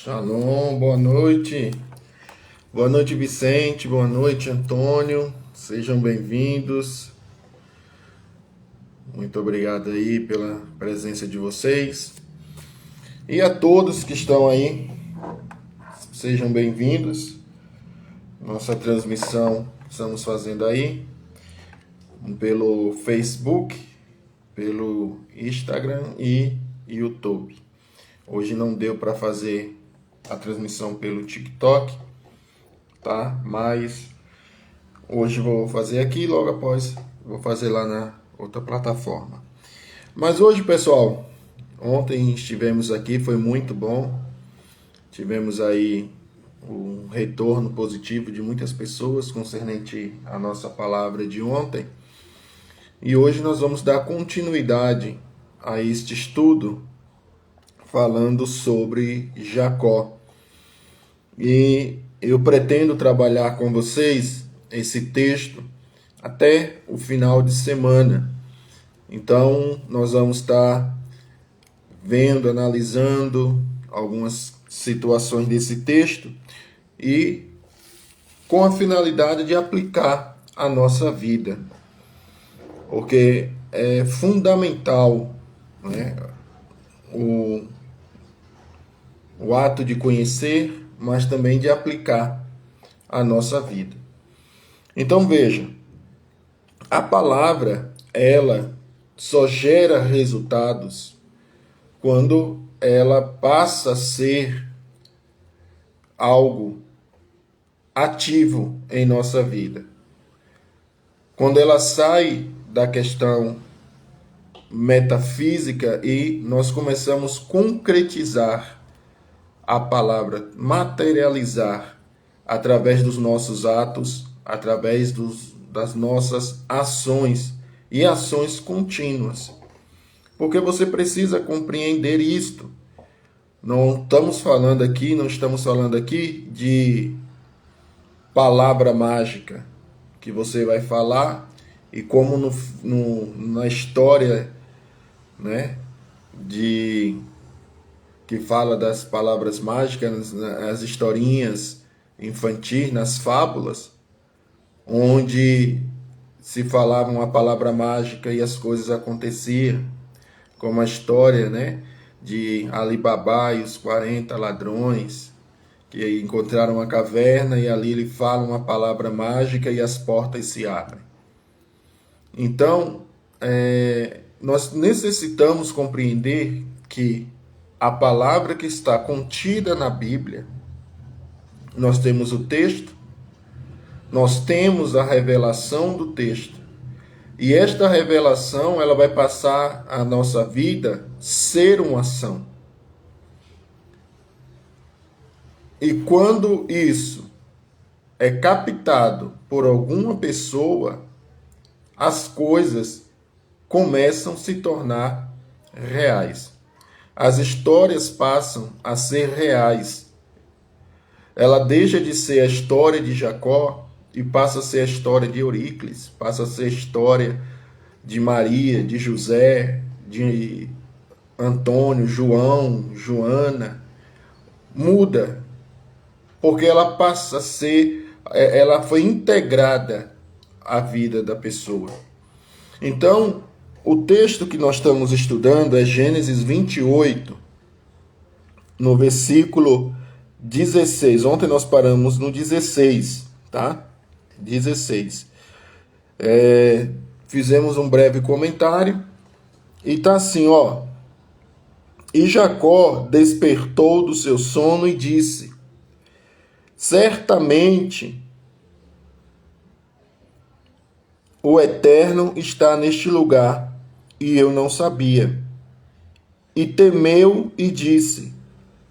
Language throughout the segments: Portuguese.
Shalom, boa noite. Boa noite, Vicente. Boa noite, Antônio. Sejam bem-vindos. Muito obrigado aí pela presença de vocês. E a todos que estão aí, sejam bem-vindos. Nossa transmissão estamos fazendo aí pelo Facebook, pelo Instagram e YouTube. Hoje não deu para fazer a transmissão pelo TikTok, tá? Mas hoje vou fazer aqui, logo após vou fazer lá na outra plataforma. Mas hoje, pessoal, ontem estivemos aqui, foi muito bom. Tivemos aí um retorno positivo de muitas pessoas concernente à nossa palavra de ontem. E hoje nós vamos dar continuidade a este estudo falando sobre Jacó. E eu pretendo trabalhar com vocês esse texto até o final de semana. Então, nós vamos estar vendo, analisando algumas situações desse texto e com a finalidade de aplicar a nossa vida. Porque é fundamental, né, o ato de conhecer, mas também de aplicar a nossa vida. Então veja, a palavra, ela só gera resultados quando ela passa a ser algo ativo em nossa vida. Quando ela sai da questão metafísica e nós começamos a concretizar a palavra, materializar através dos nossos atos, através das nossas ações e ações contínuas. Porque você precisa compreender isto. Não estamos falando aqui de palavra mágica que você vai falar e como na história, né, que fala das palavras mágicas, as historinhas infantis, nas fábulas, onde se falava uma palavra mágica e as coisas aconteciam, como a história, né, de Ali Babá e os 40 ladrões, que encontraram uma caverna e ali ele fala uma palavra mágica e as portas se abrem. Então, nós necessitamos compreender que a palavra que está contida na Bíblia, nós temos o texto, nós temos a revelação do texto. E esta revelação, ela vai passar a nossa vida ser uma ação. E quando isso é captado por alguma pessoa, as coisas começam a se tornar reais. As histórias passam a ser reais. Ela deixa de ser a história de Jacó e passa a ser a história de Euríclides, passa a ser a história de Maria, de José, de Antônio, João, Joana. Muda, porque ela passa a ser, ela foi integrada à vida da pessoa. Então, o texto que nós estamos estudando é Gênesis 28, no versículo 16. Ontem nós paramos no 16, tá? 16. Fizemos um breve comentário e tá assim, ó. E Jacó despertou do seu sono e disse: certamente o Eterno está neste lugar, e eu não sabia. E temeu e disse: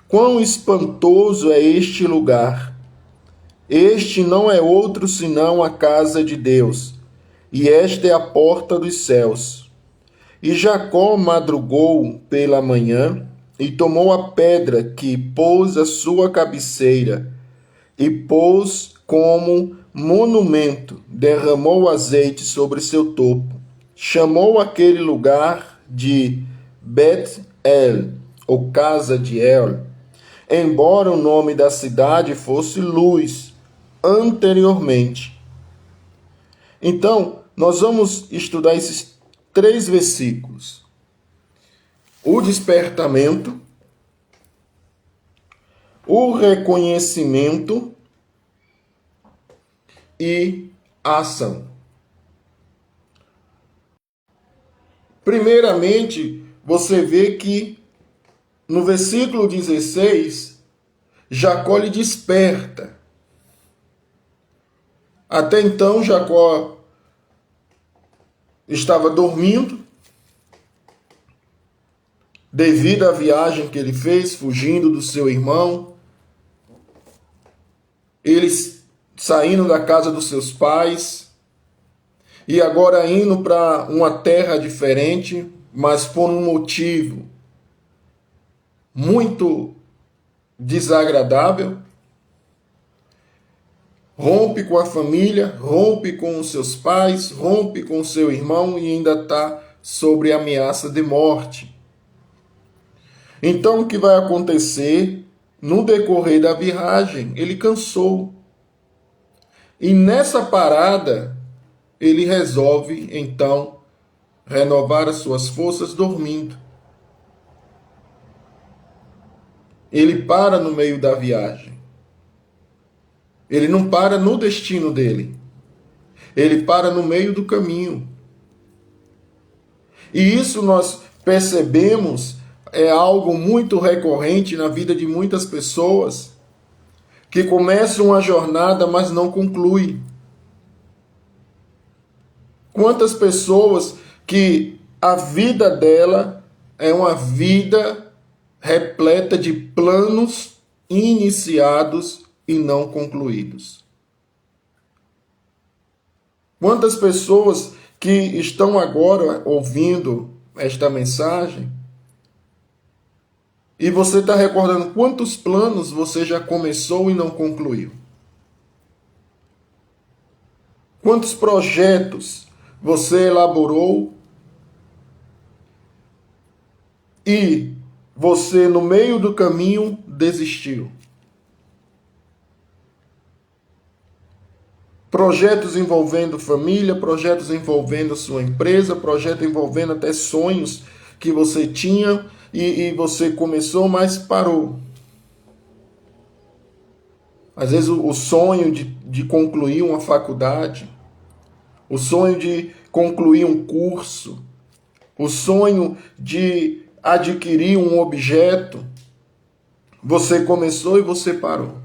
quão espantoso é este lugar! Este não é outro senão a casa de Deus, e esta é a porta dos céus. E Jacó madrugou pela manhã, e tomou a pedra que pôs à sua cabeceira, e pôs como monumento, derramou azeite sobre seu topo. Chamou aquele lugar de Bet-El, ou casa de El. embora o nome da cidade fosse Luz anteriormente. Então, nós vamos estudar esses 3 versículos. O despertamento, o reconhecimento e a ação. Primeiramente, você vê que no versículo 16, Jacó lhe desperta. Até então, Jacó estava dormindo, devido à viagem que ele fez, fugindo do seu irmão. Eles saindo da casa dos seus pais e agora indo para uma terra diferente, mas por um motivo muito desagradável. Rompe com a família, rompe com os seus pais, rompe com o seu irmão e ainda está sob ameaça de morte. Então o que vai acontecer? No decorrer da viagem, ele cansou. E nessa parada, ele resolve, então, renovar as suas forças dormindo. Ele para no meio da viagem. Ele não para no destino dele. Ele para no meio do caminho. E isso nós percebemos é algo muito recorrente na vida de muitas pessoas que começam uma jornada, mas não concluem. Quantas pessoas que a vida dela é uma vida repleta de planos iniciados e não concluídos. Quantas pessoas que estão agora ouvindo esta mensagem e você está recordando quantos planos você já começou e não concluiu? Quantos projetos você elaborou e você, no meio do caminho, desistiu? Projetos envolvendo família, projetos envolvendo sua empresa, projetos envolvendo até sonhos que você tinha e você começou, mas parou. Às vezes o sonho de concluir uma faculdade, o sonho de concluir um curso, o sonho de adquirir um objeto, você começou e você parou.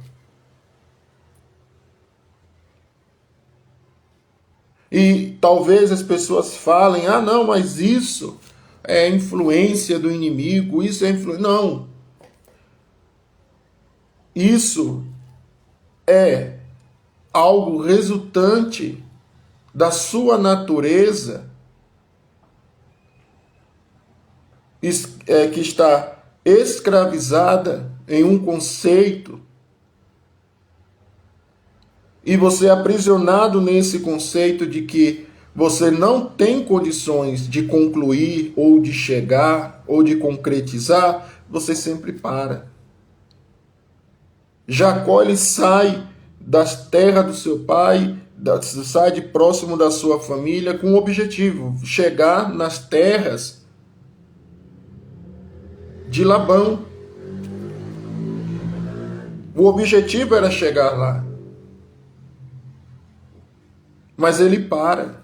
E talvez as pessoas falem, ah não, mas isso é influência do inimigo, isso é influência... Não. Isso é algo resultante da sua natureza que está escravizada em um conceito e você é aprisionado nesse conceito de que você não tem condições de concluir ou de chegar ou de concretizar, você sempre para. Jacó, ele sai das terras do seu pai, sai de próximo da sua família com o objetivo, chegar nas terras de Labão. O objetivo era chegar lá. Mas ele para.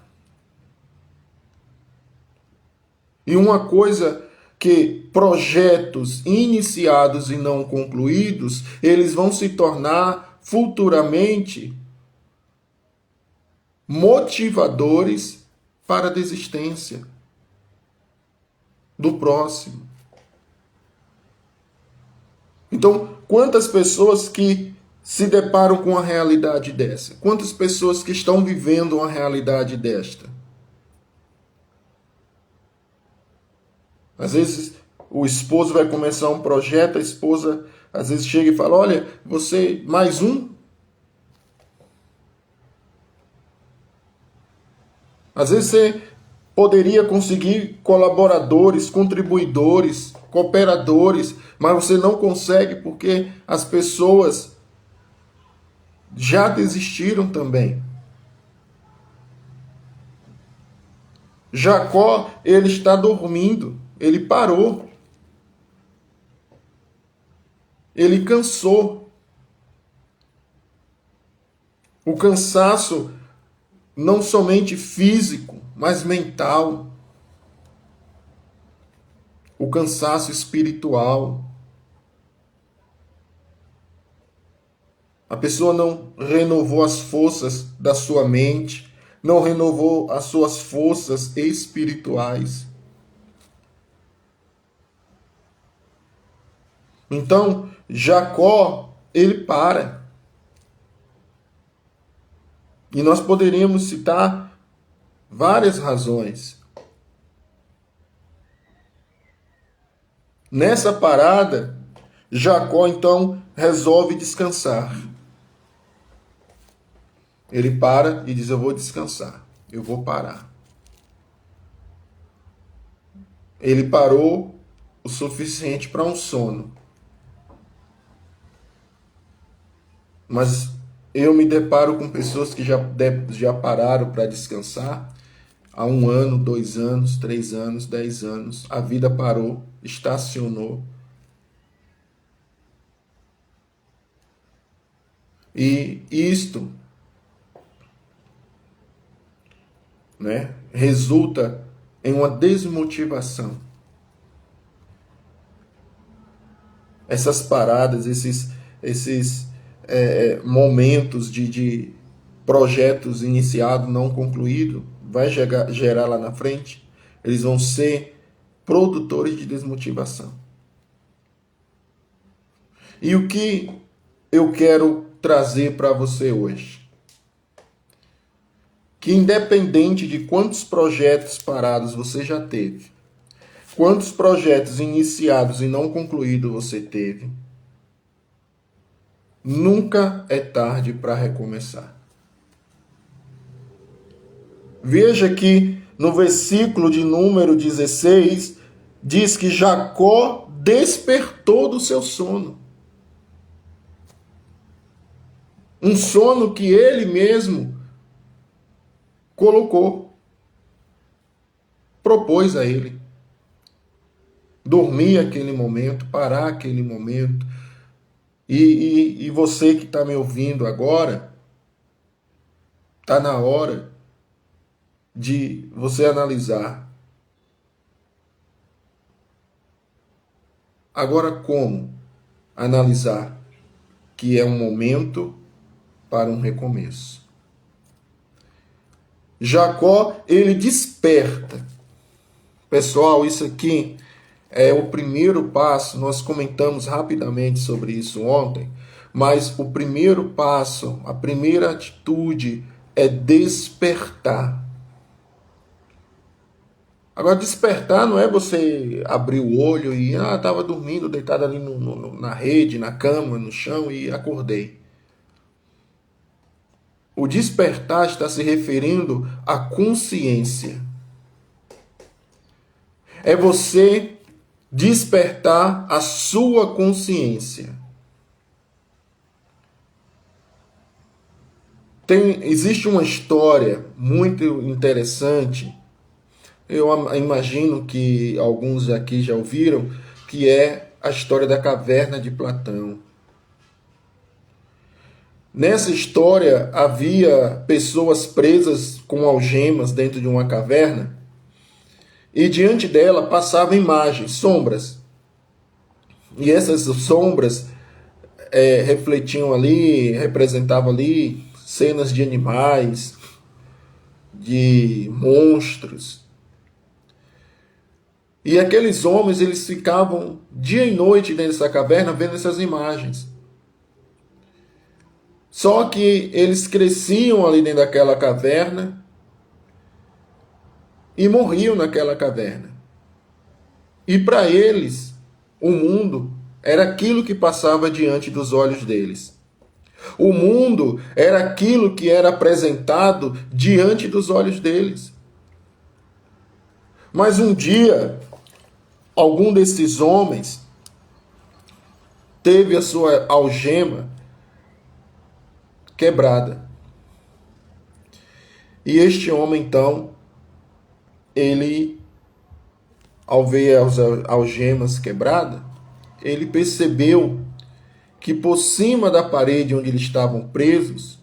E uma coisa que projetos iniciados e não concluídos, eles vão se tornar futuramente motivadores para a desistência do próximo. Então, quantas pessoas que se deparam com uma realidade dessa? Quantas pessoas que estão vivendo uma realidade desta? Às vezes o esposo vai começar um projeto, a esposa às vezes chega e fala, olha, você mais um? Às vezes você poderia conseguir colaboradores, contribuidores, cooperadores, mas você não consegue porque as pessoas já desistiram também. Jacó, ele está dormindo, ele parou. Ele cansou. O cansaço não somente físico, mas mental. O cansaço espiritual. A pessoa não renovou as forças da sua mente, não renovou as suas forças espirituais. Então, Jacó, ele para. E nós poderíamos citar várias razões. Nessa parada, Jacó então resolve descansar. Ele para e diz: eu vou descansar, eu vou parar. Ele parou o suficiente para um sono. Mas eu me deparo com pessoas que já pararam para descansar há 1 ano, 2 anos, 3 anos, 10 anos. A vida parou, estacionou. E isto, resulta em uma desmotivação. Essas paradas, esses momentos de projetos iniciados, não concluídos, vai gerar lá na frente, eles vão ser produtores de desmotivação. E o que eu quero trazer para você hoje? Que independente de quantos projetos parados você já teve, quantos projetos iniciados e não concluídos você teve, nunca é tarde para recomeçar. Veja que no versículo de número 16, diz que Jacó despertou do seu sono. Um sono que ele mesmo colocou, propôs a ele. Dormir aquele momento, parar aquele momento. E você que está me ouvindo agora, está na hora de você analisar. Agora, como analisar que é um momento para um recomeço? Jacó, ele desperta. Pessoal, isso aqui é o primeiro passo. Nós comentamos rapidamente sobre isso ontem, mas o primeiro passo, a primeira atitude é despertar. Agora, despertar não é você abrir o olho e estava dormindo, deitado ali na rede, na cama, no chão e acordei. O despertar está se referindo à consciência. É você despertar a sua consciência. Existe uma história muito interessante, eu imagino que alguns aqui já ouviram, que é a história da caverna de Platão. Nessa história havia pessoas presas com algemas dentro de uma caverna e diante dela passavam imagens, sombras. E essas sombras refletiam ali, representavam ali cenas de animais, de monstros. E aqueles homens, eles ficavam dia e noite dentro dessa caverna vendo essas imagens. Só que eles cresciam ali dentro daquela caverna e morriam naquela caverna. E para eles, o mundo era aquilo que passava diante dos olhos deles. O mundo era aquilo que era apresentado diante dos olhos deles. Mas um dia, algum desses homens teve a sua algema quebrada. E este homem, então, ele, ao ver as algemas quebradas, ele percebeu que por cima da parede onde eles estavam presos,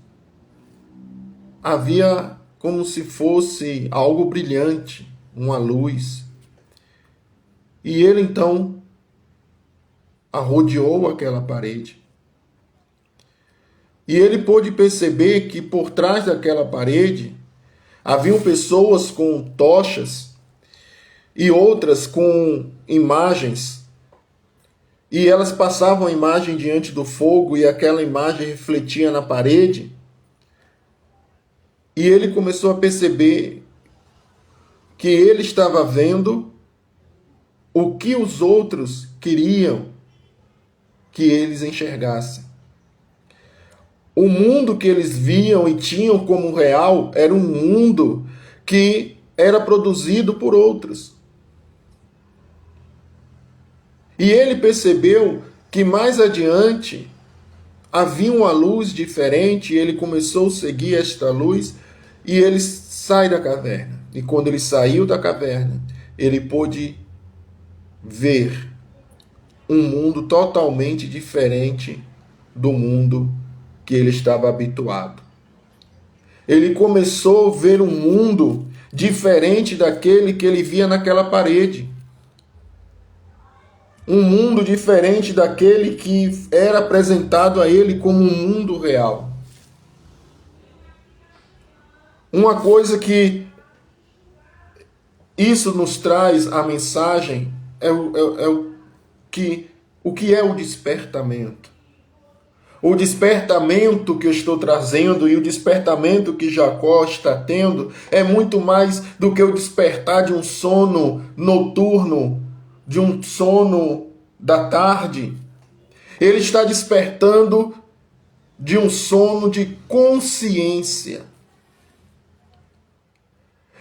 havia como se fosse algo brilhante, uma luz. E ele, então, arrodeou aquela parede. E ele pôde perceber que por trás daquela parede haviam pessoas com tochas e outras com imagens. E elas passavam a imagem diante do fogo e aquela imagem refletia na parede. E ele começou a perceber que ele estava vendo o que os outros queriam que eles enxergassem. O mundo que eles viam e tinham como real era um mundo que era produzido por outros. E ele percebeu que mais adiante havia uma luz diferente e ele começou a seguir esta luz e ele sai da caverna. E quando ele saiu da caverna, ele pôde ver um mundo totalmente diferente do mundo que ele estava habituado. Ele começou a ver um mundo diferente daquele que ele via naquela parede. Um mundo diferente daquele que era apresentado a ele como um mundo real. Uma coisa que isso nos traz a mensagem é o que é o despertamento. O despertamento que eu estou trazendo e o despertamento que Jacó está tendo é muito mais do que o despertar de um sono noturno, de um sono da tarde. Ele está despertando de um sono de consciência.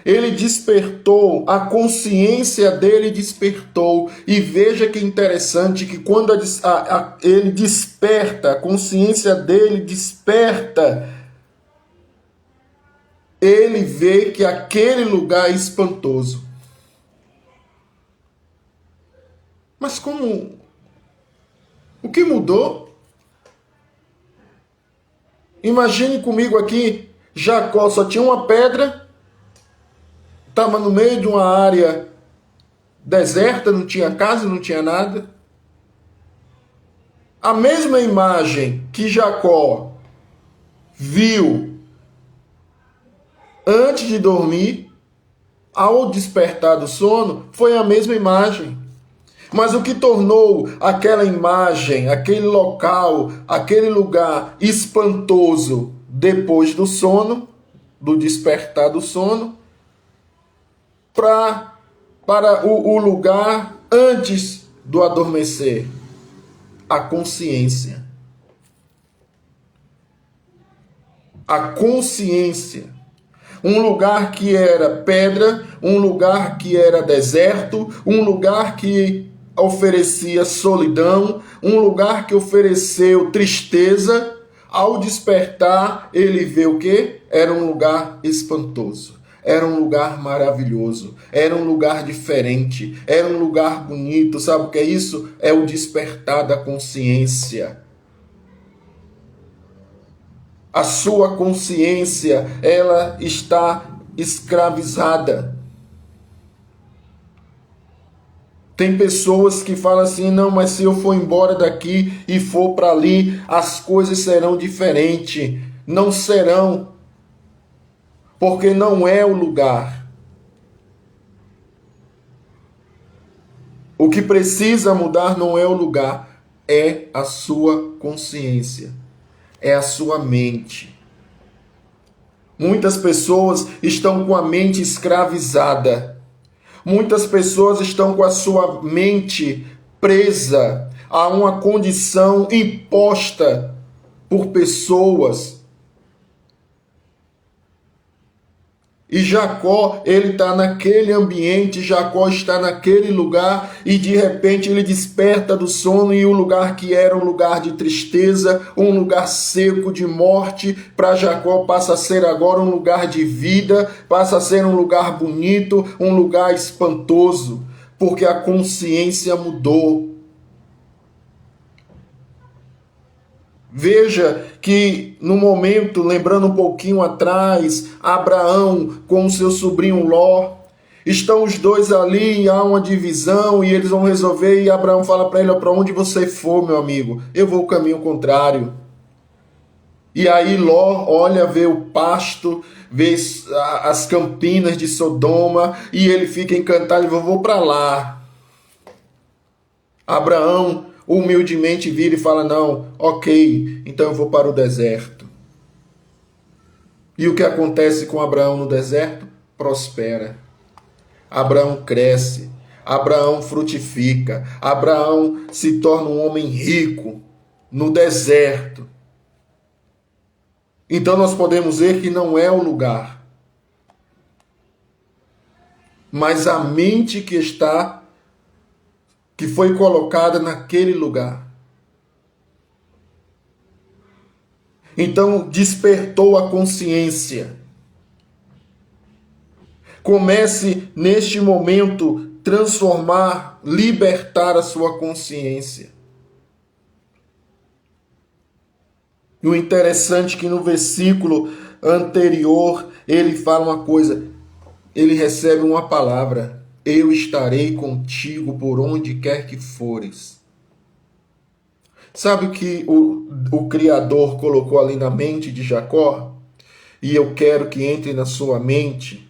Ele despertou, a consciência dele despertou. E veja que interessante que quando ele desperta, a consciência dele desperta, ele vê que aquele lugar é espantoso. Mas como? O que mudou? Imagine comigo aqui, Jacó só tinha uma pedra, estava no meio de uma área deserta, não tinha casa, não tinha nada. A mesma imagem que Jacó viu antes de dormir, ao despertar do sono, foi a mesma imagem. Mas o que tornou aquela imagem, aquele local, aquele lugar espantoso depois do sono, do despertar do sono, para o lugar antes do adormecer? A consciência. A consciência. Um lugar que era pedra, um lugar que era deserto, um lugar que oferecia solidão, um lugar que ofereceu tristeza. Ao despertar, ele vê o quê? Era um lugar espantoso. Era um lugar maravilhoso, era um lugar diferente, era um lugar bonito. Sabe o que é isso? É o despertar da consciência. A sua consciência, ela está escravizada. Tem pessoas que falam assim, não, mas se eu for embora daqui e for para ali, as coisas serão diferentes. Não serão. Porque não é o lugar. O que precisa mudar não é o lugar, é a sua consciência, é a sua mente. Muitas pessoas estão com a mente escravizada. Muitas pessoas estão com a sua mente presa a uma condição imposta por pessoas. E Jacó, ele está naquele ambiente, Jacó está naquele lugar e de repente ele desperta do sono e o lugar que era um lugar de tristeza, um lugar seco de morte, para Jacó passa a ser agora um lugar de vida, passa a ser um lugar bonito, um lugar espantoso, porque a consciência mudou. Veja que no momento, lembrando um pouquinho atrás, Abraão com o seu sobrinho Ló, estão os dois ali, há uma divisão e eles vão resolver e Abraão fala para ele, para onde você for, meu amigo, eu vou o caminho contrário. E aí Ló olha, vê o pasto, vê as campinas de Sodoma e ele fica encantado, eu vou para lá. Abraão humildemente vira e fala, não, ok, então eu vou para o deserto. E o que acontece com Abraão no deserto? Prospera. Abraão cresce, Abraão frutifica, Abraão se torna um homem rico no deserto. Então nós podemos ver que não é o lugar, mas a mente que foi colocada naquele lugar. Então despertou a consciência. Comece neste momento transformar, libertar a sua consciência. E o interessante é que no versículo anterior ele fala uma coisa, ele recebe uma palavra, eu estarei contigo por onde quer que fores. Sabe o que o Criador colocou ali na mente de Jacó? E eu quero que entre na sua mente.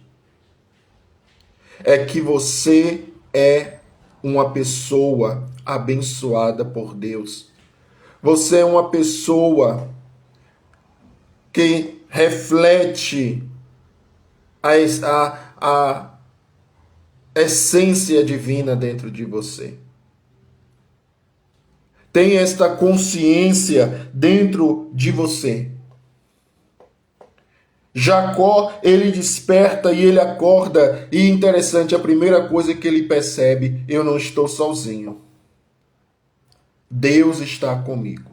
É que você é uma pessoa abençoada por Deus. Você é uma pessoa que reflete a essência divina dentro de você. Tem esta consciência dentro de você. Jacó, ele desperta e ele acorda, e interessante, a primeira coisa que ele percebe, eu não estou sozinho. Deus está comigo.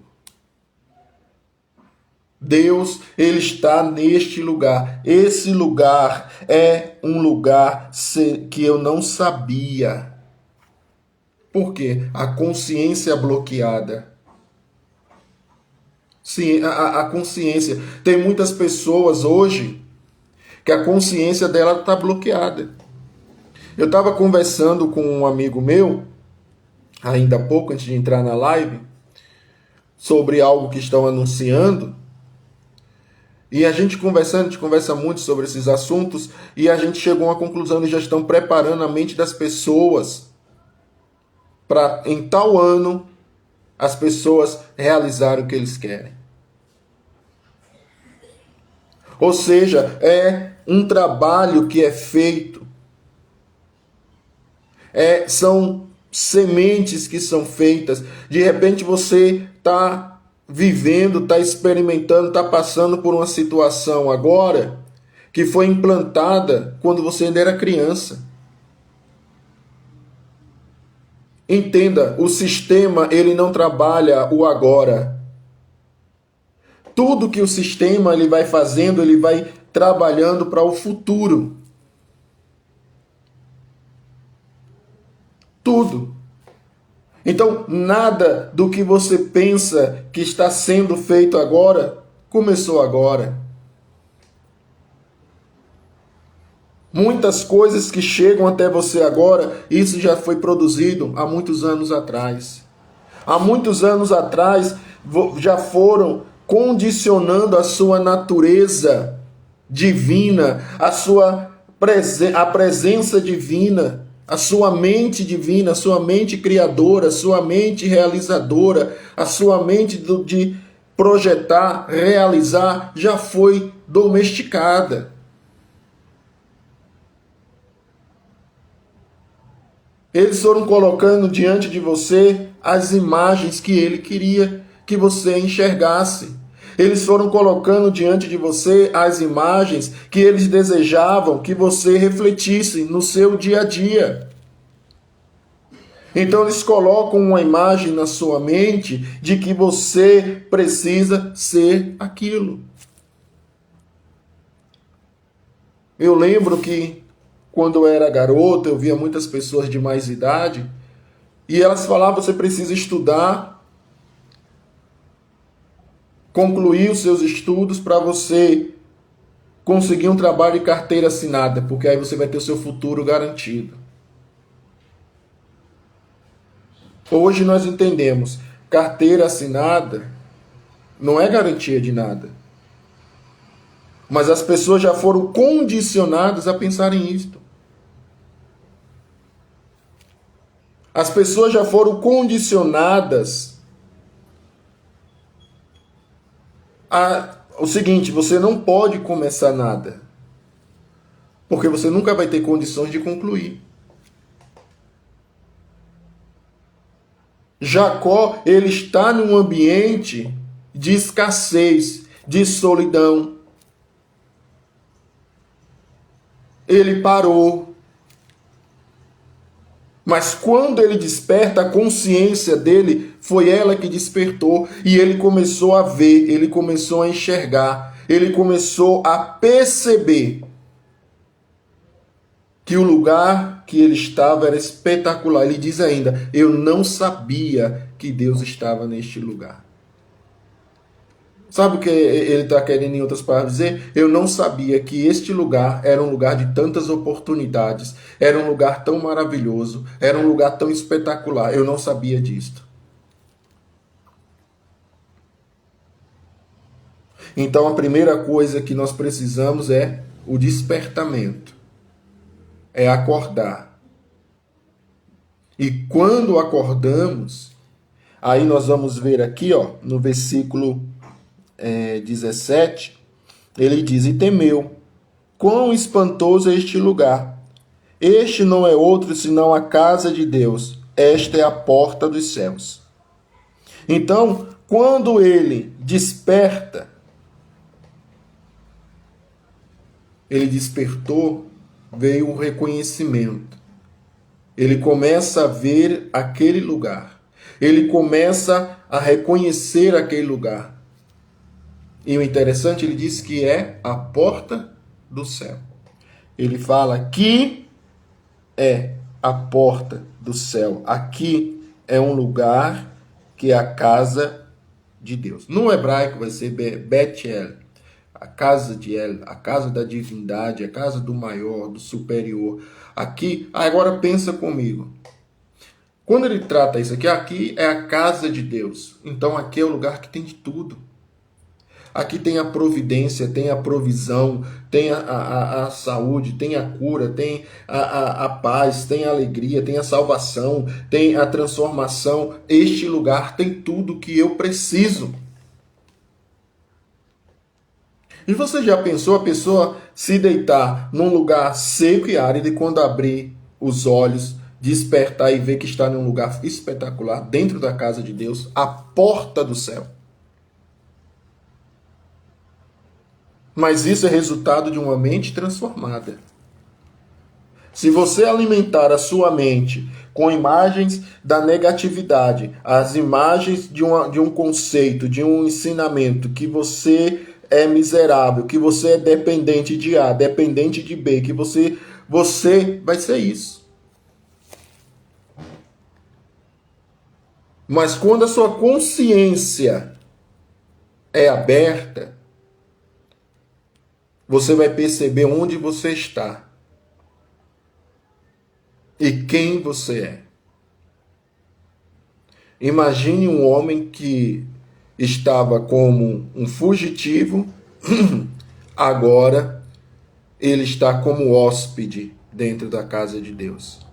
Deus, ele está neste lugar. Esse lugar é um lugar que eu não sabia. Por quê? A consciência bloqueada. Sim, a consciência. Tem muitas pessoas hoje que a consciência dela está bloqueada. Eu estava conversando com um amigo meu, ainda há pouco, antes de entrar na live, sobre algo que estão anunciando. E a gente conversa muito sobre esses assuntos e a gente chegou a uma conclusão e já estão preparando a mente das pessoas para, em tal ano, as pessoas realizarem o que eles querem. Ou seja, é um trabalho que é feito. São sementes que são feitas. De repente você está vivendo, está experimentando, está passando por uma situação agora que foi implantada quando você ainda era criança. Entenda, o sistema ele não trabalha o agora. Tudo que o sistema ele vai fazendo, ele vai trabalhando para o futuro. Tudo. Então, nada do que você pensa que está sendo feito agora, começou agora. Muitas coisas que chegam até você agora, isso já foi produzido há muitos anos atrás. Há muitos anos atrás, já foram condicionando a sua natureza divina, a presença divina, a sua mente divina, a sua mente criadora, a sua mente realizadora, a sua mente de projetar, realizar, já foi domesticada. Eles foram colocando diante de você as imagens que ele queria que você enxergasse. Eles foram colocando diante de você as imagens que eles desejavam que você refletisse no seu dia a dia. Então eles colocam uma imagem na sua mente de que você precisa ser aquilo. Eu lembro que quando eu era garoto, eu via muitas pessoas de mais idade e elas falavam: você precisa estudar, concluir os seus estudos para você conseguir um trabalho de carteira assinada, porque aí você vai ter o seu futuro garantido. Hoje nós entendemos, carteira assinada não é garantia de nada. Mas as pessoas já foram condicionadas a pensarem isto. As pessoas já foram condicionadas a o seguinte: você não pode começar nada, porque você nunca vai ter condições de concluir. Jacó, ele está num ambiente de escassez, de solidão. Ele parou. Mas quando ele desperta, a consciência dele foi ela que despertou. E ele começou a ver, ele começou a enxergar, ele começou a perceber que o lugar que ele estava era espetacular. Ele diz ainda: eu não sabia que Deus estava neste lugar. Sabe o que ele está querendo, em outras palavras, dizer? Eu não sabia que este lugar era um lugar de tantas oportunidades, era um lugar tão maravilhoso, era um lugar tão espetacular. Eu não sabia disto. Então a primeira coisa que nós precisamos é o despertamento. É acordar. E quando acordamos, aí nós vamos ver aqui, ó, no versículo 17, ele diz: e temeu. Quão espantoso é este lugar! Este não é outro senão a casa de Deus. Esta é a porta dos céus. Então, quando ele desperta, ele despertou, veio o reconhecimento. Ele começa a ver aquele lugar. Ele começa a reconhecer aquele lugar. E o interessante, ele diz que é a porta do céu. Ele fala: aqui é a porta do céu. Aqui é um lugar que é a casa de Deus. No hebraico vai ser Bet-El, a casa de El, a casa da divindade, a casa do maior, do superior. Aqui, agora pensa comigo. Quando ele trata isso aqui é a casa de Deus. Então aqui é o lugar que tem de tudo. Aqui tem a providência, tem a provisão, tem a saúde, tem a cura, tem a paz, tem a alegria, tem a salvação, tem a transformação. Este lugar tem tudo que eu preciso. E você já pensou a pessoa se deitar num lugar seco e árido e quando abrir os olhos, despertar e ver que está num lugar espetacular, dentro da casa de Deus, a porta do céu? Mas isso é resultado de uma mente transformada. Se você alimentar a sua mente com imagens da negatividade, as imagens de um conceito, de um ensinamento, que você é miserável, que você é dependente de A, dependente de B, que você vai ser isso. Mas quando a sua consciência é aberta, você vai perceber onde você está e quem você é. Imagine um homem que estava como um fugitivo, agora ele está como hóspede dentro da casa de Deus.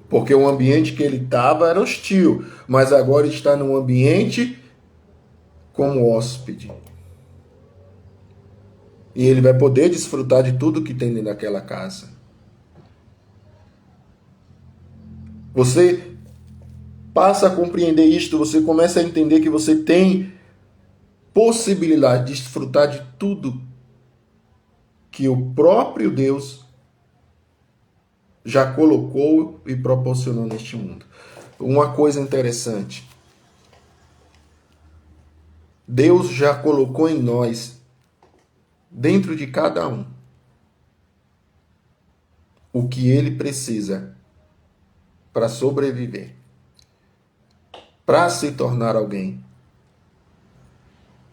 Porque o ambiente que ele estava era hostil, mas agora está num ambiente como hóspede. E ele vai poder desfrutar de tudo que tem dentro daquela casa. Você passa a compreender isto, você começa a entender que você tem possibilidade de desfrutar de tudo que o próprio Deus já colocou e proporcionou neste mundo. Uma coisa interessante. Deus já colocou em nós, dentro de cada um, o que ele precisa para sobreviver, para se tornar alguém.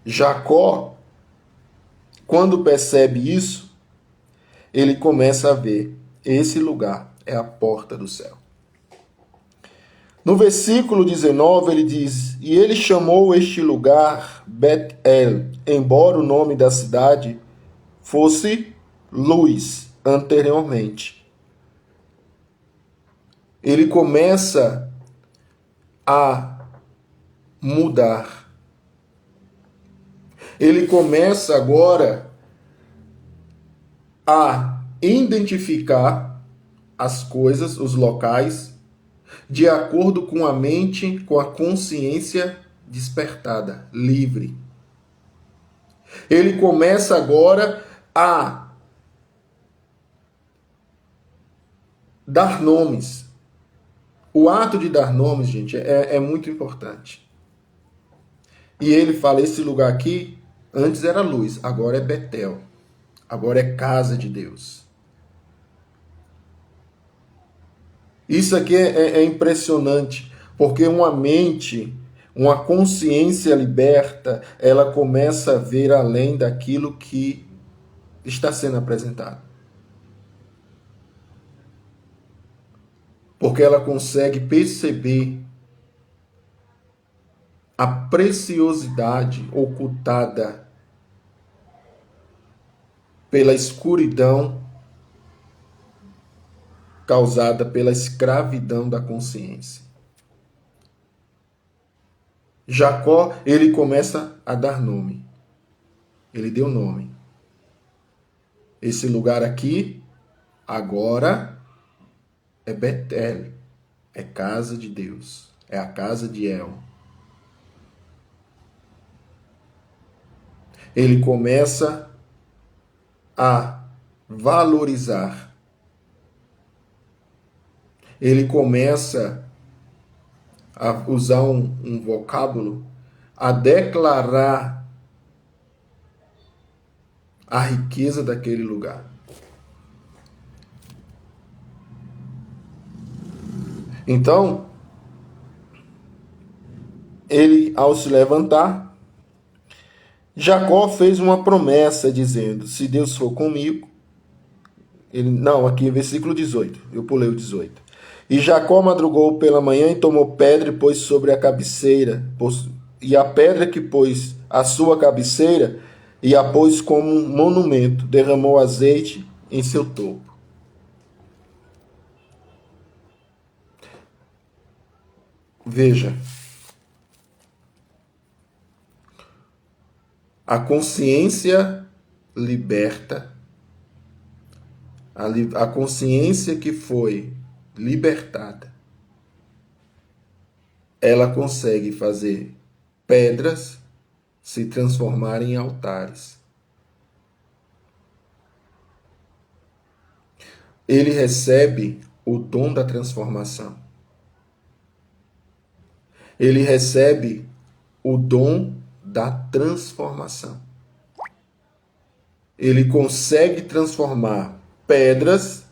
Jacó, quando percebe isso, ele começa a ver: esse lugar é a porta do céu. No versículo 19 ele diz: e ele chamou este lugar Bet-El, embora o nome da cidade fosse Luz anteriormente. Ele começa a mudar. Ele começa agora a identificar as coisas, os locais, de acordo com a mente, com a consciência despertada, livre. Ele começa agora a dar nomes. O ato de dar nomes, gente, é muito importante. E ele fala: esse lugar aqui, antes era Luz, agora é Betel. Agora é casa de Deus. Isso aqui é impressionante, porque uma mente, uma consciência liberta, ela começa a ver além daquilo que está sendo apresentado. Porque ela consegue perceber a preciosidade ocultada pela escuridão causada pela escravidão da consciência. Jacó, ele começa a dar nome. Ele deu nome. Esse lugar aqui, agora, é Betel. É casa de Deus. É a casa de El. Ele começa a valorizar. Ele começa a usar um vocábulo, a declarar a riqueza daquele lugar. Então, ele, ao se levantar, Jacó fez uma promessa dizendo: se Deus for comigo, aqui é versículo 18, eu pulei o 18. E Jacó madrugou pela manhã e tomou pedra e pôs sobre a cabeceira, e a pedra que pôs à sua cabeceira, e a pôs como um monumento, derramou azeite em seu topo. Veja, a consciência liberta, a consciência que foi libertada, ela consegue fazer pedras se transformarem em altares. Ele recebe o dom da transformação. Ele recebe o dom da transformação. Ele consegue transformar pedras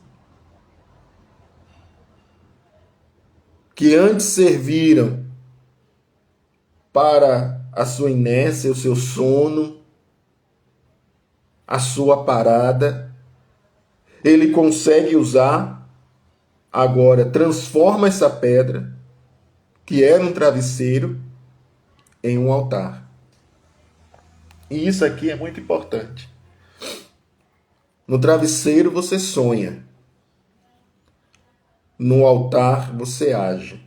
que antes serviram para a sua inércia, o seu sono, a sua parada. Ele consegue usar, agora transforma essa pedra, que era um travesseiro, em um altar. E isso aqui é muito importante. No travesseiro você sonha. No altar você age.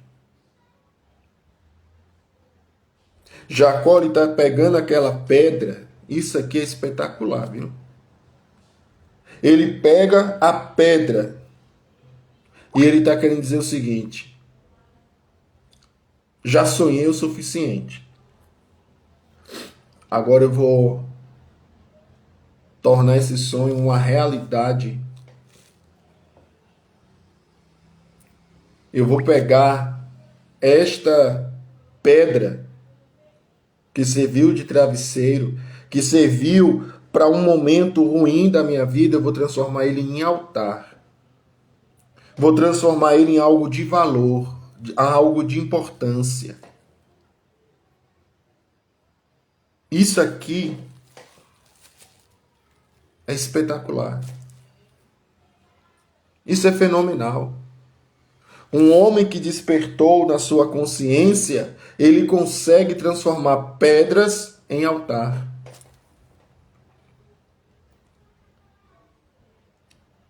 Jacó está pegando aquela pedra. Isso aqui é espetacular, viu? Ele pega a pedra e ele está querendo dizer o seguinte: já sonhei o suficiente. Agora eu vou tornar esse sonho uma realidade. Eu vou pegar esta pedra que serviu de travesseiro, que serviu para um momento ruim da minha vida, eu vou transformar ele em altar. Vou transformar ele em algo de valor, algo de importância. Isso aqui é espetacular. Isso é fenomenal. Um homem que despertou na sua consciência, ele consegue transformar pedras em altar.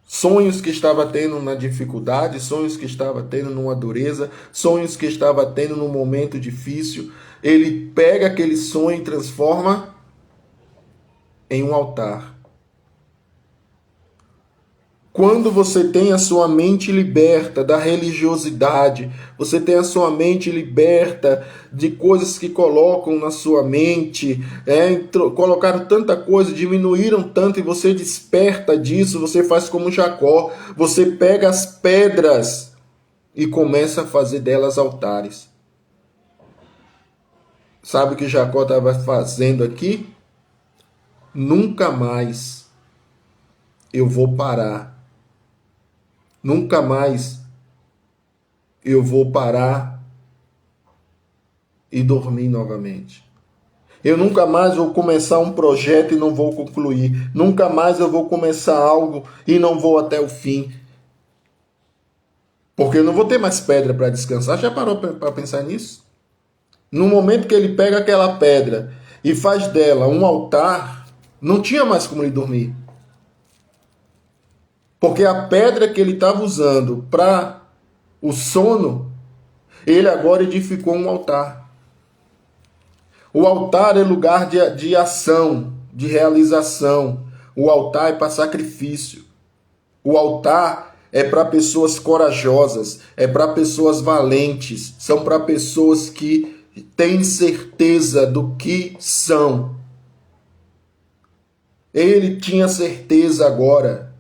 Sonhos que estava tendo na dificuldade, sonhos que estava tendo numa dureza, sonhos que estava tendo num momento difícil, ele pega aquele sonho e transforma em um altar. Quando você tem a sua mente liberta da religiosidade, você tem a sua mente liberta de coisas que colocam na sua mente, colocaram tanta coisa, diminuíram tanto e você desperta disso, você faz como Jacó, você pega as pedras e começa a fazer delas altares. Sabe o que Jacó estava fazendo aqui? Nunca mais eu vou parar. Nunca mais eu vou parar e dormir novamente. Eu nunca mais vou começar um projeto e não vou concluir. Nunca mais eu vou começar algo e não vou até o fim. Porque eu não vou ter mais pedra para descansar. Já parou para pensar nisso? No momento que ele pega aquela pedra e faz dela um altar, não tinha mais como ele dormir. Porque a pedra que ele estava usando para o sono, ele agora edificou um altar. O altar é lugar de ação, de realização. O altar é para sacrifício. O altar é para pessoas corajosas, é para pessoas valentes, são para pessoas que têm certeza do que são. Ele tinha certeza agora.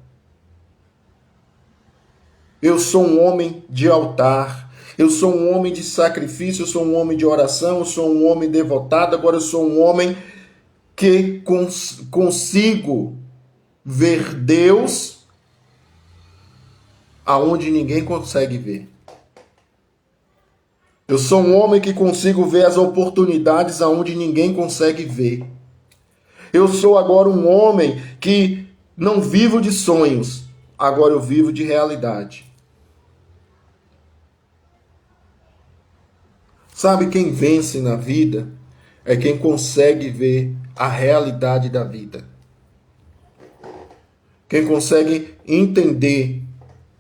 Eu sou um homem de altar, eu sou um homem de sacrifício, eu sou um homem de oração, eu sou um homem devotado, agora eu sou um homem que consigo ver Deus aonde ninguém consegue ver. Eu sou um homem que consigo ver as oportunidades aonde ninguém consegue ver. Eu sou agora um homem que não vivo de sonhos, agora eu vivo de realidade. Sabe, quem vence na vida é quem consegue ver a realidade da vida. Quem consegue entender,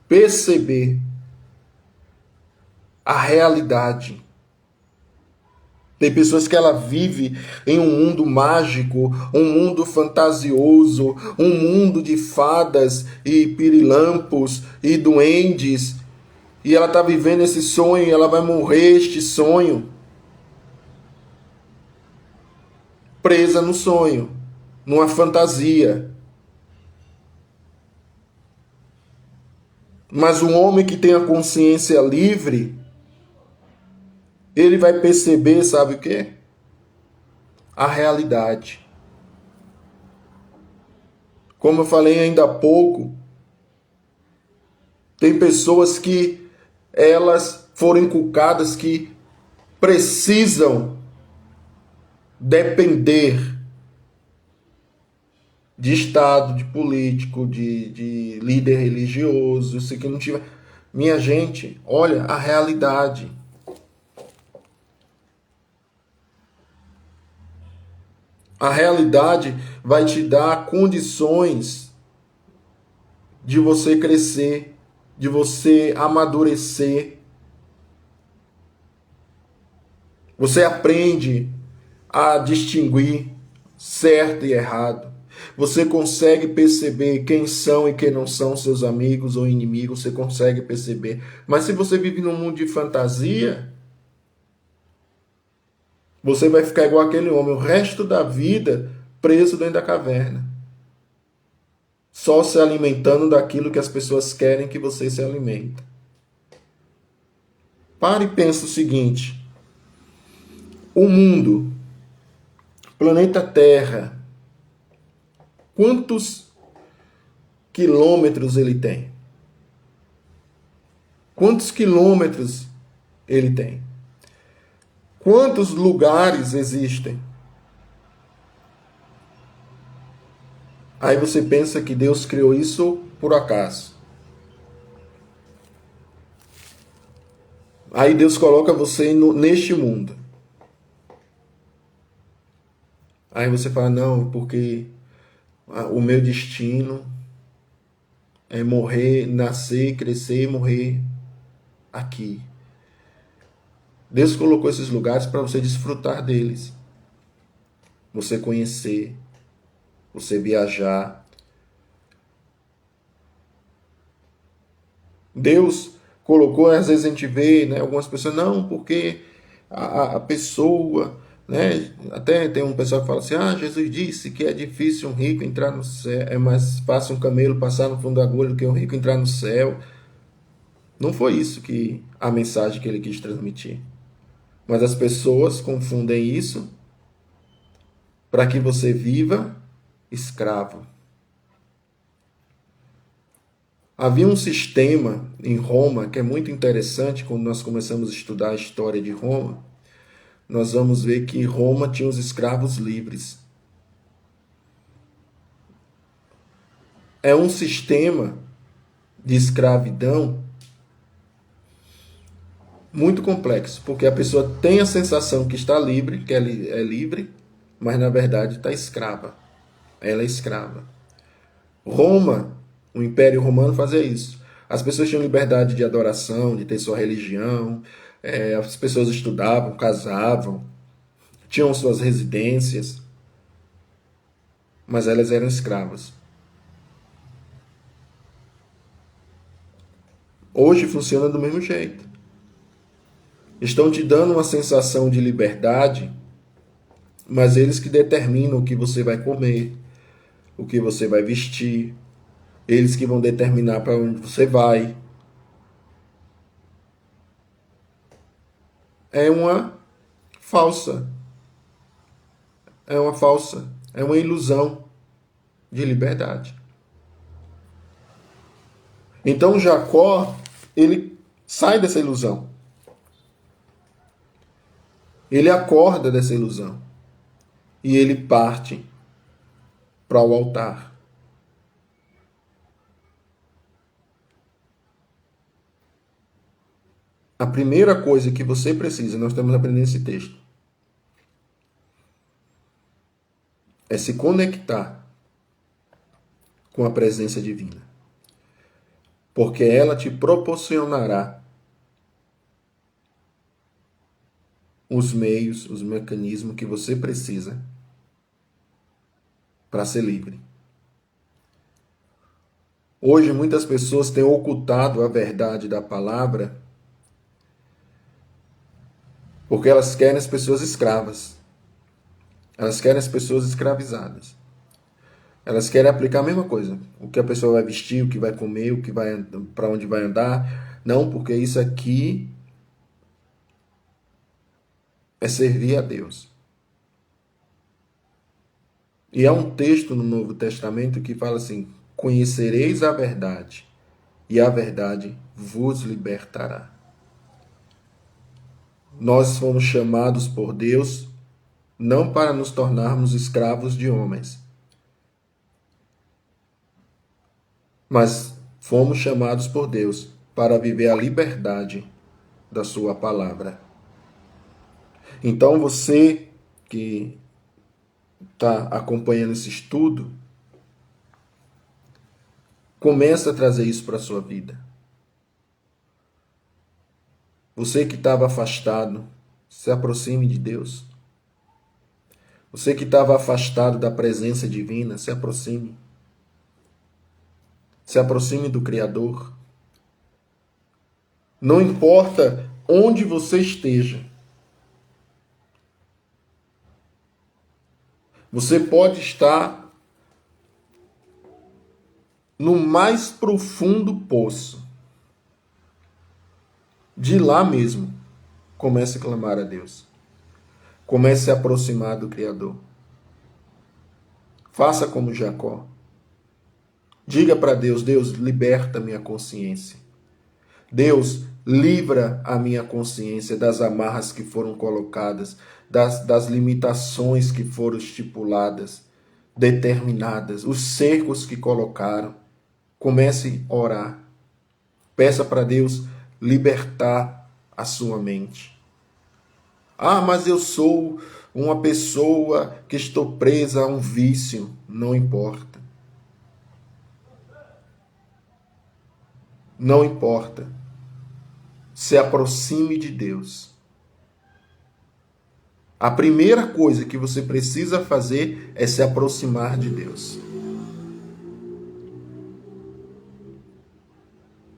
perceber a realidade. Tem pessoas que ela vive em um mundo mágico, um mundo fantasioso, um mundo de fadas e pirilampos e duendes. E ela está vivendo esse sonho e ela vai morrer este sonho. Presa no sonho, numa fantasia. Mas um homem que tem a consciência livre, ele vai perceber, sabe o quê? A realidade. Como eu falei ainda há pouco, tem pessoas que elas foram inculcadas que precisam depender de Estado, de político, de líder religioso, se que não tiver. Minha gente, olha a realidade. A realidade vai te dar condições de você crescer, de você amadurecer. Você aprende a distinguir certo e errado. Você consegue perceber quem são e quem não são seus amigos ou inimigos. Você consegue perceber. Mas se você vive num mundo de fantasia, Você vai ficar igual aquele homem o resto da vida preso dentro da caverna, só se alimentando daquilo que as pessoas querem que você se alimente. Pare e pense o seguinte: o mundo, planeta Terra, quantos quilômetros ele tem? Quantos quilômetros ele tem? Quantos lugares existem? Aí você pensa que Deus criou isso por acaso. Aí Deus coloca você neste mundo. Aí você fala, não, porque o meu destino é morrer, nascer, crescer e morrer aqui. Deus colocou esses lugares para você desfrutar deles. Você conhecer, você viajar. Deus colocou, às vezes a gente vê, né, algumas pessoas, não, porque a pessoa, né, até tem um pessoal que fala assim, Jesus disse que é difícil um rico entrar no céu, é mais fácil um camelo passar no fundo da agulha do que um rico entrar no céu. Não foi isso que a mensagem que ele quis transmitir. Mas as pessoas confundem isso para que você viva escravo. Havia um sistema em Roma que é muito interessante. Quando nós começamos a estudar a história de Roma, nós vamos ver que Roma tinha os escravos livres. É um sistema de escravidão muito complexo, porque a pessoa tem a sensação que está livre, que é livre, mas na verdade está escrava. Ela é escrava. Roma, o Império Romano fazia isso. As pessoas tinham liberdade de adoração, de ter sua religião, as pessoas estudavam, casavam, tinham suas residências, mas elas eram escravas. Hoje funciona do mesmo jeito. Estão te dando uma sensação de liberdade, mas eles que determinam o que você vai comer, o que você vai vestir, eles que vão determinar para onde você vai. É uma falsa, é uma ilusão de liberdade. Então Jacó, ele sai dessa ilusão. Ele acorda dessa ilusão. E ele parte para o altar. A primeira coisa que você precisa, nós estamos aprendendo esse texto, é se conectar com a presença divina. Porque ela te proporcionará os meios, os mecanismos que você precisa para ser livre. Hoje muitas pessoas têm ocultado a verdade da palavra porque elas querem as pessoas escravas. Elas querem as pessoas escravizadas. Elas querem aplicar a mesma coisa. O que a pessoa vai vestir, o que vai comer, o que vai, para onde vai andar. Não, porque isso aqui é servir a Deus. E há um texto no Novo Testamento que fala assim: conhecereis a verdade, e a verdade vos libertará. Nós fomos chamados por Deus não para nos tornarmos escravos de homens, mas fomos chamados por Deus para viver a liberdade da sua palavra. Então você que está acompanhando esse estudo, começa a trazer isso para a sua vida. Você que estava afastado, se aproxime de Deus. Você que estava afastado da presença divina, se aproxime. Se aproxime do Criador. Não importa onde você esteja. Você pode estar no mais profundo poço. De lá mesmo, comece a clamar a Deus. Comece a se aproximar do Criador. Faça como Jacó. Diga para Deus: Deus, liberta minha consciência. Deus, livra a minha consciência das amarras que foram colocadas, das limitações que foram estipuladas, determinadas, os cercos que colocaram. Comece a orar. Peça para Deus libertar a sua mente. Ah, mas eu sou uma pessoa que estou presa a um vício. Não importa. Não importa. Se aproxime de Deus. A primeira coisa que você precisa fazer é se aproximar de Deus.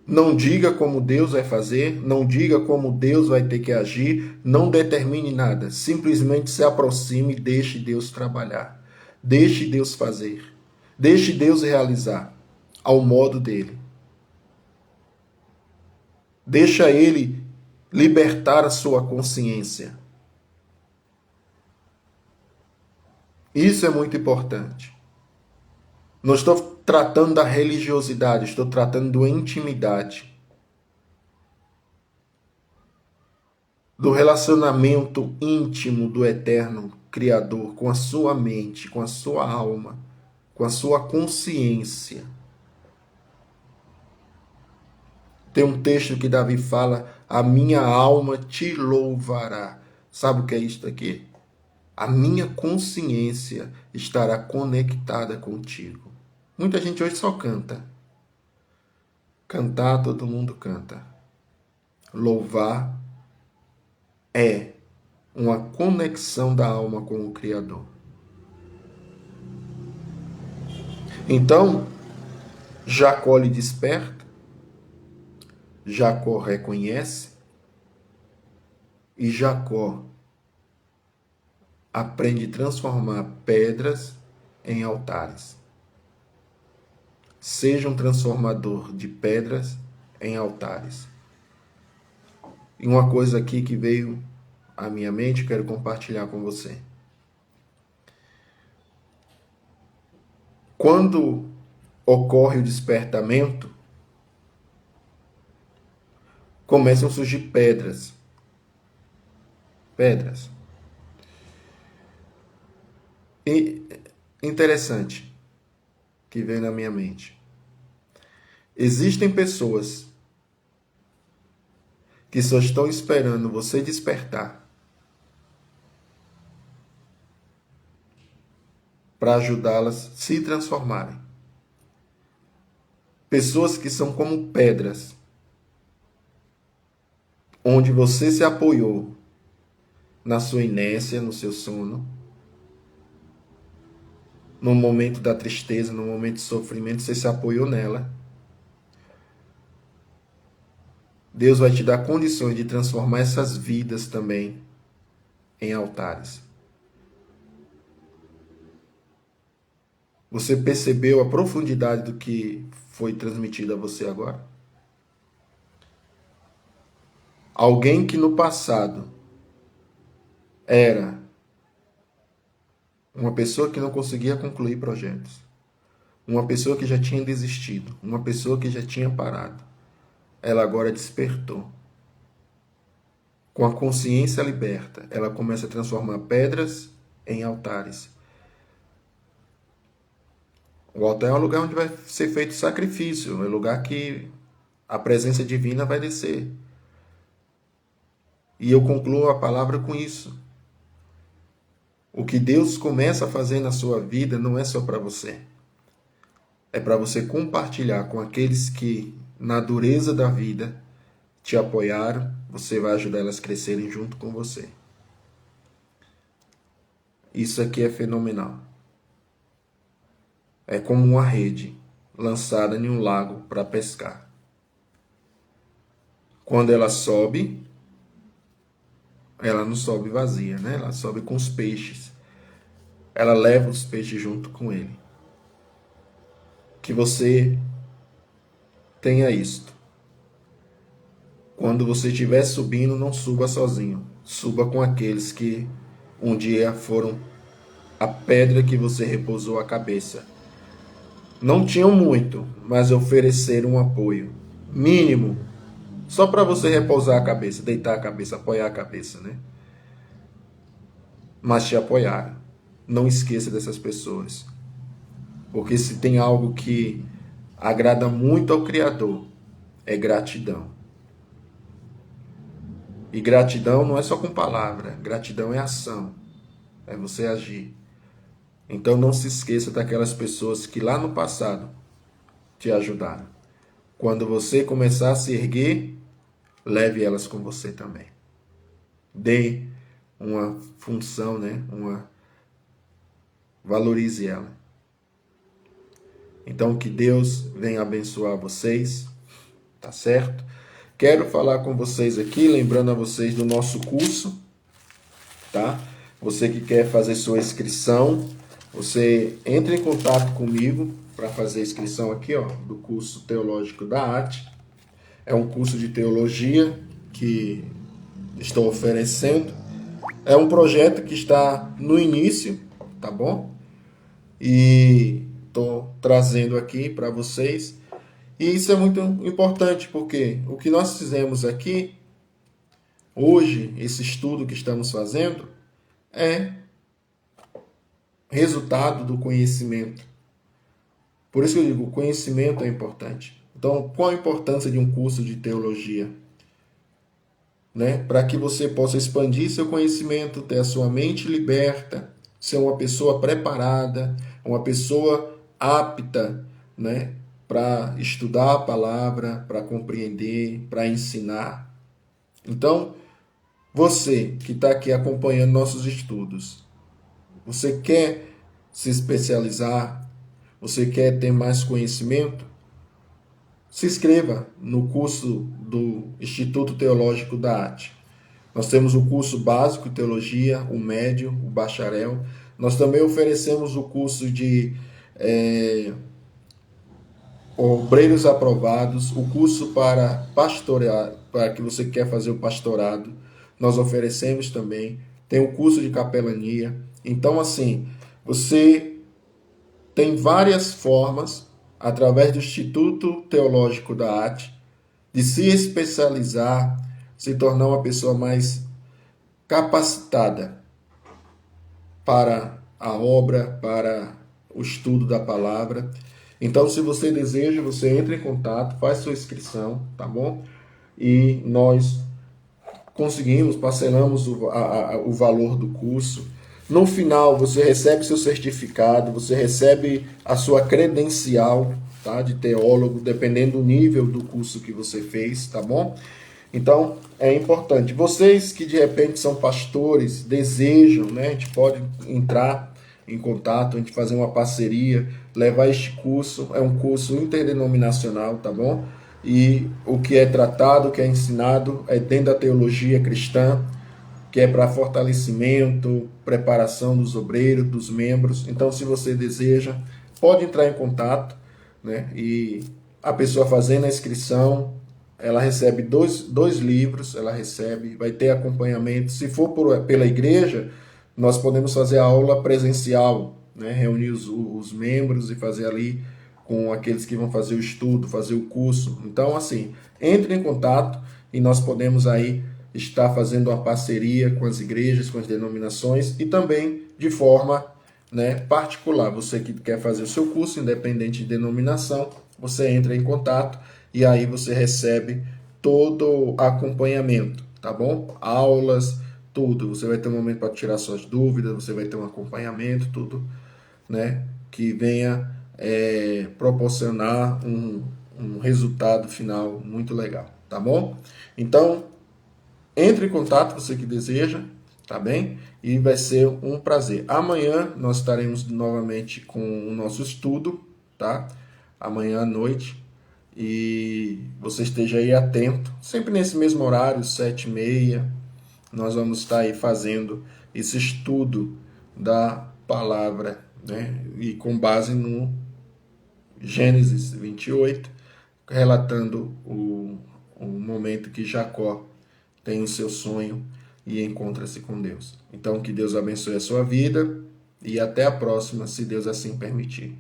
Não diga como Deus vai fazer, não diga como Deus vai ter que agir, não determine nada. Simplesmente se aproxime e deixe Deus trabalhar. Deixe Deus fazer. Deixe Deus realizar ao modo dele. Deixa ele libertar a sua consciência. Isso é muito importante. Não estou tratando da religiosidade, estou tratando da intimidade. Do relacionamento íntimo do eterno Criador com a sua mente, com a sua alma, com a sua consciência. Tem um texto que Davi fala: a minha alma te louvará. Sabe o que é isto aqui? A minha consciência estará conectada contigo. Muita gente hoje só canta. Cantar, todo mundo canta. Louvar é uma conexão da alma com o Criador. Então, Jacó lhe desperta, Jacó reconhece e Jacó aprende a transformar pedras em altares. Seja um transformador de pedras em altares. E uma coisa aqui que veio à minha mente, quero compartilhar com você. Quando ocorre o despertamento, começam a surgir pedras. Pedras. E interessante que veio na minha mente. Existem pessoas que só estão esperando você despertar para ajudá-las a se transformarem. Pessoas que são como pedras, onde você se apoiou na sua inércia, no seu sono, no momento da tristeza, no momento de sofrimento, você se apoiou nela. Deus vai te dar condições de transformar essas vidas também em altares. Você percebeu a profundidade do que foi transmitido a você agora? Alguém que no passado era uma pessoa que não conseguia concluir projetos, uma pessoa que já tinha desistido, uma pessoa que já tinha parado, ela agora despertou. Com a consciência liberta, ela começa a transformar pedras em altares. O altar é um lugar onde vai ser feito sacrifício, é um lugar que a presença divina vai descer. E eu concluo a palavra com isso. O que Deus começa a fazer na sua vida não é só para você. É para você compartilhar com aqueles que, na dureza da vida, te apoiaram. Você vai ajudar elas a crescerem junto com você. Isso aqui é fenomenal. É como uma rede lançada em um lago para pescar. Quando ela sobe, ela não sobe vazia, né? Ela sobe com os peixes. ela leva os peixes junto com ele. Que você tenha isto. Quando você estiver subindo, não suba sozinho. Suba com aqueles que um dia foram a pedra que você repousou a cabeça. Não tinham muito, mas ofereceram um apoio mínimo, só para você repousar a cabeça, deitar a cabeça, apoiar a cabeça, né? Mas te apoiaram. Não esqueça dessas pessoas. Porque se tem algo que agrada muito ao Criador, é gratidão. E gratidão não é só com palavra, gratidão é ação, é você agir. Então não se esqueça daquelas pessoas que lá no passado te ajudaram. Quando você começar a se erguer, leve elas com você também. Dê uma função, né? Valorize ela. Então que Deus venha abençoar vocês, tá certo? Quero falar com vocês aqui, lembrando a vocês do nosso curso, tá? Você que quer fazer sua inscrição, você entra em contato comigo para fazer a inscrição aqui, ó, do curso Teológico da Arte. É um curso de teologia que estou oferecendo. É um projeto que está no início, tá bom? E estou trazendo aqui para vocês. E isso é muito importante, porque o que nós fizemos aqui, hoje, esse estudo que estamos fazendo, é resultado do conhecimento. Por isso que eu digo, o conhecimento é importante. Então, qual a importância de um curso de teologia? Né? Para que você possa expandir seu conhecimento, ter a sua mente liberta, ser uma pessoa preparada, uma pessoa apta, né? Para estudar a palavra, para compreender, para ensinar. Então, você que está aqui acompanhando nossos estudos, você quer se especializar, você quer ter mais conhecimento? Se inscreva no curso do Instituto Teológico da Arte. Nós temos o curso básico de teologia, o médio, o bacharel. Nós também oferecemos o curso de obreiros aprovados, o curso para pastorear, para que você quer fazer o pastorado. Nós oferecemos também. Tem o curso de capelania. Então, assim, você tem várias formas, através do Instituto Teológico da Arte, de se especializar, se tornar uma pessoa mais capacitada para a obra, para o estudo da palavra. Então, se você deseja, você entra em contato, faz sua inscrição, tá bom? E nós conseguimos, parcelamos o valor do curso. No final, você recebe seu certificado, você recebe a sua credencial, tá, de teólogo, dependendo do nível do curso que você fez, tá bom? Então, é importante. Vocês que de repente são pastores, desejam, né? A gente pode entrar em contato, a gente fazer uma parceria, levar este curso. É um curso interdenominacional, tá bom? E o que é tratado, o que é ensinado é dentro da teologia cristã, que é para fortalecimento, preparação dos obreiros, dos membros. Então, se você deseja, pode entrar em contato, né? E a pessoa fazendo a inscrição, ela recebe dois livros, ela recebe, vai ter acompanhamento. Se for pela igreja, nós podemos fazer a aula presencial, né? Reunir os membros e fazer ali com aqueles que vão fazer o estudo, fazer o curso. Então, assim, entre em contato e nós podemos aí estar fazendo uma parceria com as igrejas, com as denominações e também de forma, né, particular. Você que quer fazer o seu curso, independente de denominação, você entra em contato e aí você recebe todo o acompanhamento, tá bom? Aulas, tudo. Você vai ter um momento para tirar suas dúvidas, você vai ter um acompanhamento, tudo, né, que venha proporcionar um resultado final muito legal, tá bom? Então, entre em contato, você que deseja, tá bem? E vai ser um prazer. Amanhã nós estaremos novamente com o nosso estudo, tá? Amanhã à noite. E você esteja aí atento, sempre nesse mesmo horário, 7h30, nós vamos estar aí fazendo esse estudo da palavra, né? E com base no Gênesis 28, relatando o momento que Jacó tem o seu sonho e encontra-se com Deus. Então, que Deus abençoe a sua vida e até a próxima, se Deus assim permitir.